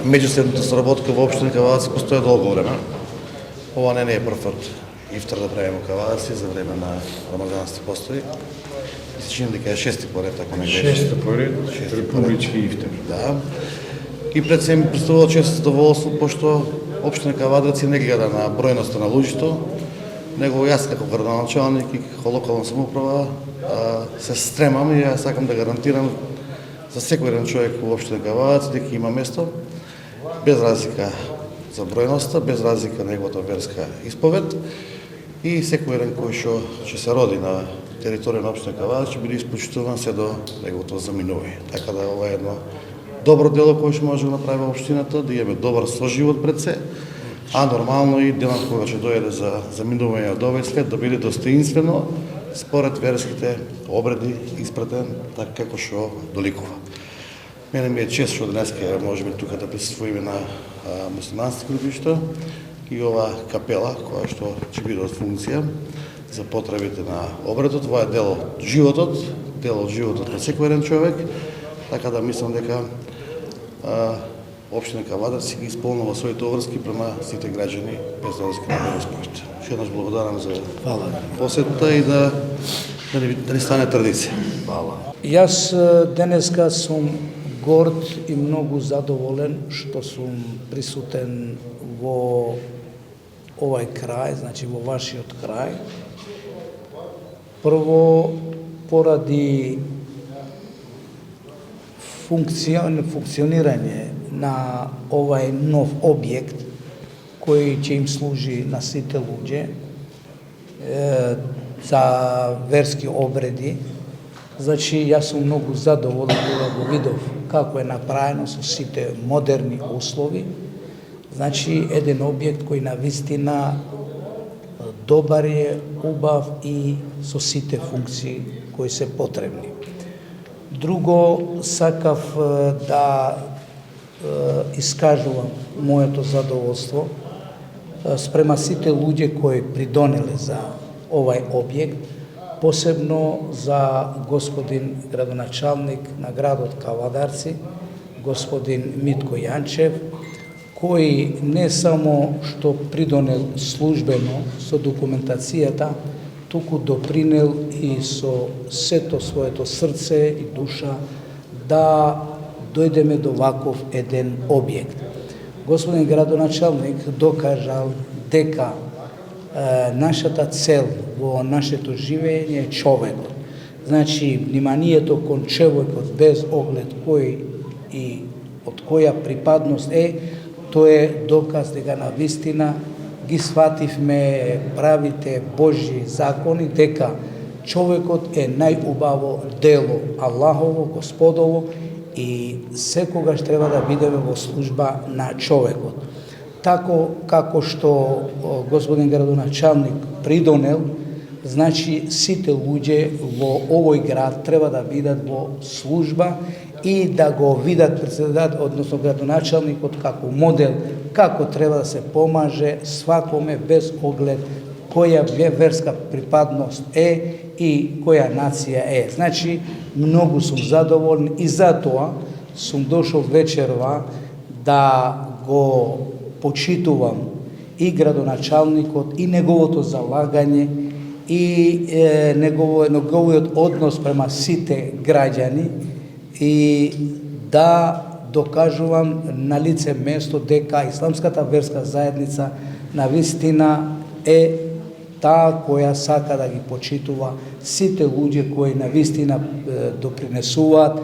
меѓуседната соработка во општина Кавадарци постои долго време. Ова не е прв пат ифтар да правиме Кавадарци за време на рамазанските постои. И се чини дека е шести поред, ако не грешам. Шести поред, републички ифтар. Да. И пред се ми представува често задоволство, пошто општина Кавадарци не гледа на бројноста на луѓето, него јас како градоначалник и како локална самоуправа се стремам и ја сакам да гарантирам за секој еден човек во општина Кавадарци дека има место, без разлика за бројноста, без разлика на неговата верска исповед, и секој еден кој што ќе се роди на територија на општина Кавадарци ќе биде испочитуван се до неговото заминување. Така да ова е едно добро дело кое што може да направи општината, да имаме добар соживот пред се, а нормално и денот кога ќе дојде за заминување од овој свет да биде достоинствено според верските обреди испратен така како што доликува. Мене ми е чест што денеска можеме тука да присуствуваме на муслиманските гробишта и ова капела која што ќе биде од функција за потребите на обредот. Ова е дел од животот на секој еден човек, така да мислам дека општина Кавадарци ги исполнува своите обврски према сите граѓани без разлика на вероисповед. Ше еднаш благодарам за посетата и да не стане традиција. Јас денеска сум горд и многу задоволен што сум присутен во овај крај, значи во вашиот крај. Прво, поради функционирање на овај нов објект кој ќе им служи на сите луѓе за верски обреди. Значи, јас сум многу задоволен кога го видов како е направено со сите модерни услови. Значи, еден објект кој навистина добар е, убав и со сите функции кои се потребни. Друго, сакав да искажувам моето задоволство спрема сите луѓе кои придонеле за овај објект, посебно за господин градоначалник на градот Кавадарци, господин Митко Јанчев, кој не само што придонел службено со документацијата, туку допринел и со сето своето срце и душа да дојдеме до ваков еден објект. Господин градоначалник докажал дека нашата цел во нашето живење е човекот. Значи, вниманието кон човекот без оглед кој и од која припадност е, тоа е доказ дека навистина ги свативме правите Божји закони, дека човекот е најубаво дело Аллахово, Господово, и секогаш треба да бидеме во служба на човекот. Тако како што господин градоначалник придонел, значи сите луѓе во овој град треба да бидат во служба и да го видат председател, односно градоначалникот како модел, како треба да се помаже свакоме без оглед која верска припадност е и која нација е. Значи, многу сум задоволен и затоа сум дошол вечерва да го почитувам и градоначалникот и неговото залагање и неговиот однос према сите граѓани и да докажувам на лице место дека исламската верска заедница навистина е таа која сака да ги почитува сите луѓе кои навистина допринесуваат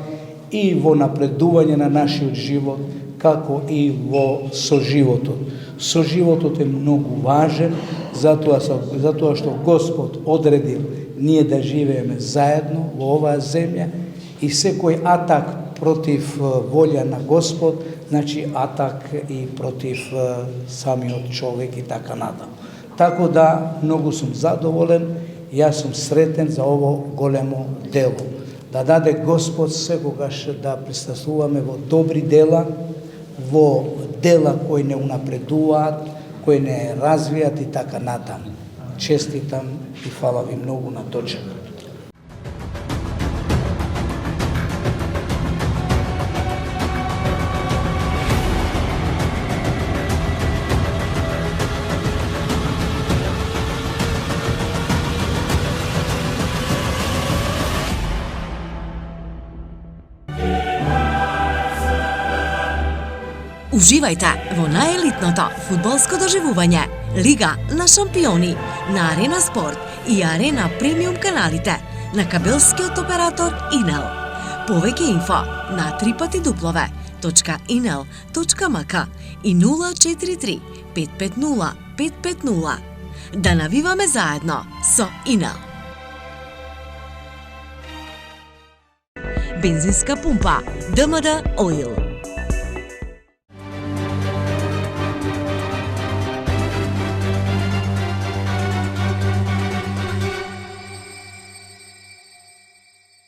и во напредување на нашиот живот, како и во соживотот. Соживотот е многу важен, затоа што Господ одредил ние да живееме заедно во оваа земја и секој атак против волја на Господ, значи атак и против самиот човек и така натаму. Тако да, многу сум задоволен, јас сум сретен за ово големо дело. Да даде Господ секогаш да присуствуваме во добри дела, во дела кои не унапредуваат, кои не развијат и така натаму. Честитам и фала ви многу на дочекот. Уживајте во наjelitното фудбалско доживување Лига на шампиони на Арена Спорт и Арена Премиум каналите на кабелскиот оператор Инел. Повеќе инфо на www.inel.mk и 043 550 550. Да навиваме заедно со Инел. Бензинска пумпа ДМД Оил.